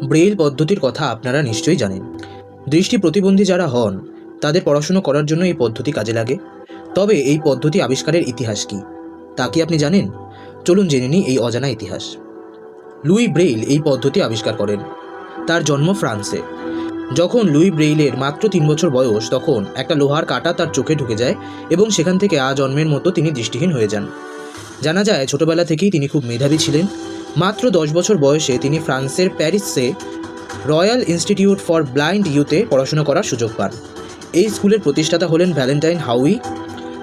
Braille পদ্ধতির কথা আপনারা নিশ্চয়ই জানেন। দৃষ্টি প্রতিবন্ধী যারা হন তাদের পড়াশুনো করার জন্য এই পদ্ধতি কাজে লাগে। তবে এই পদ্ধতি আবিষ্কারের ইতিহাস কি তা কি আপনি জানেন? চলুন জেনে নিই এই অজানা ইতিহাস। লুই ব্রেইল এই পদ্ধতি আবিষ্কার করেন। তার জন্ম ফ্রান্সে। যখন লুই ব্রেইলের মাত্র 3 বছর বয়স, তখন একটা লোহার কাঁটা তার চোখে ঢুকে যায় এবং সেখান থেকে আজন্মের মতো তিনি দৃষ্টিহীন হয়ে যান। জানা যায় ছোটবেলা থেকেই তিনি খুব মেধাবী ছিলেন। মাত্র 10 বছর বয়সে তিনি ফ্রান্সের প্যারিসে রয়্যাল ইনস্টিটিউট ফর ব্লাইন্ড ইউথে পড়াশোনা করার সুযোগ পান। এই স্কুলের প্রতিষ্ঠাতা হলেন ভ্যালেন্টাইন হাউই।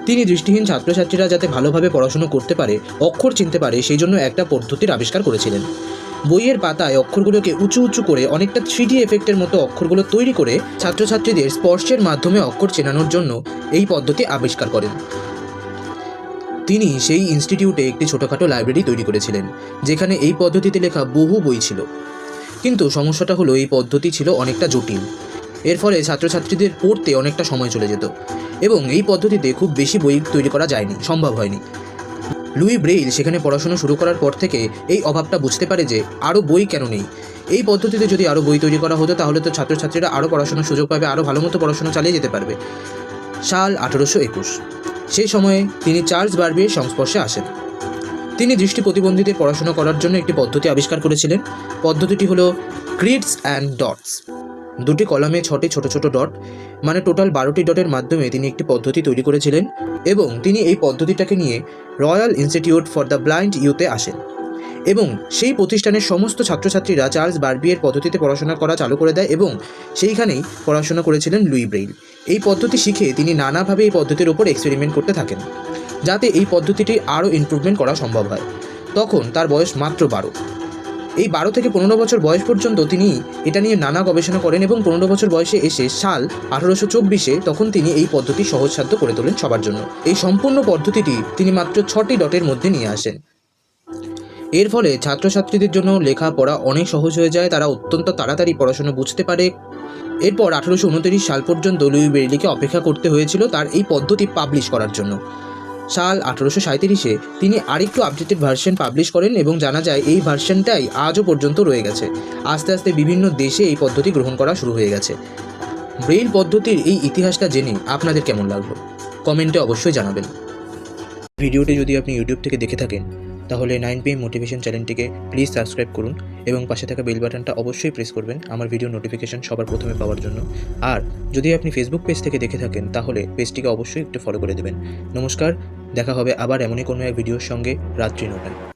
তিনি দৃষ্টিহীন ছাত্রছাত্রীরা যাতে ভালোভাবে পড়াশুনো করতে পারে, অক্ষর চিনতে পারে, সেই জন্য একটা পদ্ধতির আবিষ্কার করেছিলেন। বইয়ের পাতায় অক্ষরগুলোকে উঁচু উঁচু করে অনেকটা 3D এফেক্টের মতো অক্ষরগুলো তৈরি করে ছাত্রছাত্রীদের স্পর্শের মাধ্যমে অক্ষর চেনানোর জন্য এই পদ্ধতি আবিষ্কার করেন। তিনি সেই ইনস্টিটিউটে একটি ছোটোখাটো লাইব্রেরি তৈরি করেছিলেন, যেখানে এই পদ্ধতিতে লেখা বহু বই ছিল। কিন্তু সমস্যাটা হলো এই পদ্ধতি ছিল অনেকটা জটিল। এর ফলে ছাত্রছাত্রীদের পড়তে অনেকটা সময় চলে যেত এবং এই পদ্ধতিতে খুব বেশি বই তৈরি করা যায়নি, সম্ভব হয়নি। লুই ব্রেইল সেখানে পড়াশোনা শুরু করার পর থেকে এই অভাবটা বুঝতে পারে যে আরও বই কেন নেই। এই পদ্ধতিতে যদি আরও বই তৈরি করা হতো তাহলে তো ছাত্রছাত্রীরা আরও পড়াশোনার সুযোগ পাবে, আরও ভালো মতো পড়াশোনা চালিয়ে যেতে পারবে। সাল 1821। সেই সময়ে তিনি চার্লস বার্বির সংস্পর্শে আসেন। তিনি দৃষ্টি প্রতিবন্ধীদের পড়াশোনা করার জন্য একটি পদ্ধতি আবিষ্কার করেছিলেন। পদ্ধতিটি হলো গ্রিডস অ্যান্ড ডটস। দুটি কলামে 6টি ছোট ছোট ডট, মানে টোটাল 12টি ডটের মাধ্যমে তিনি একটি পদ্ধতি তৈরি করেছিলেন এবং তিনি এই পদ্ধতিটাকে নিয়ে royal institute for the blind ইউথে আসেন এবং সেই প্রতিষ্ঠানের সমস্ত ছাত্রছাত্রীরা চার্লস বার্বিয়ের পদ্ধতিতে পড়াশোনা করা চালু করে দেয় এবং সেইখানেই পড়াশোনা করেছিলেন লুই ব্রেইল। এই পদ্ধতি শিখে তিনি নানাভাবে এই পদ্ধতির ওপর এক্সপেরিমেন্ট করতে থাকেন যাতে এই পদ্ধতিটি আরও ইমপ্রুভমেন্ট করা সম্ভব হয়। তখন তার বয়স মাত্র 12। এই 12 থেকে 15 বছর বয়স পর্যন্ত তিনি এটা নিয়ে নানা গবেষণা করেন এবং 15 বছর বয়সে এসে সাল 1824 তখন তিনি এই পদ্ধতি সহজসাধ্য করে তোলেন সবার জন্য। এই সম্পূর্ণ পদ্ধতিটি তিনি মাত্র 6টি ডটের মধ্যে নিয়ে আসেন। এর ফলে ছাত্রছাত্রীদের জন্য লেখাপড়া অনেক সহজ হয়ে যায়, তারা অত্যন্ত তাড়াতাড়ি পড়াশোনা বুঝতে পারে। এরপর 1829 সাল পর্যন্ত লুই ব্রেইলকে অপেক্ষা করতে হয়েছিল তার এই পদ্ধতি পাবলিশ করার জন্য। সাল 1837 তিনি আরেকটু আপডেটেড ভার্সন পাবলিশ করেন এবং জানা যায় এই ভার্সনটাই আজও পর্যন্ত রয়ে গেছে। আস্তে আস্তে বিভিন্ন দেশে এই পদ্ধতি গ্রহণ করা শুরু হয়ে গেছে। ব্রেইল পদ্ধতির এই ইতিহাসটা জেনে আপনাদের কেমন লাগলো কমেন্টে অবশ্যই জানাবেন। ভিডিওটি যদি আপনি ইউটিউব থেকে দেখে থাকেন তাহলে 9pm মোটিভেশন চ্যানেলটিকে প্লিজ সাবস্ক্রাইব করুন এবং পাশে থাকা বেল বাটনটা অবশ্যই প্রেস করবেন আমার ভিডিও নোটিফিকেশন সবার প্রথমে পাওয়ার জন্য। আর যদি আপনি ফেসবুক পেজ থেকে দেখে থাকেন তাহলে পেজটিকে অবশ্যই একটু ফলো করে দেবেন। নমস্কার, দেখা হবে আবার এমনই কোনো এক ভিডিওর সঙ্গে রাত্রি 9টায়।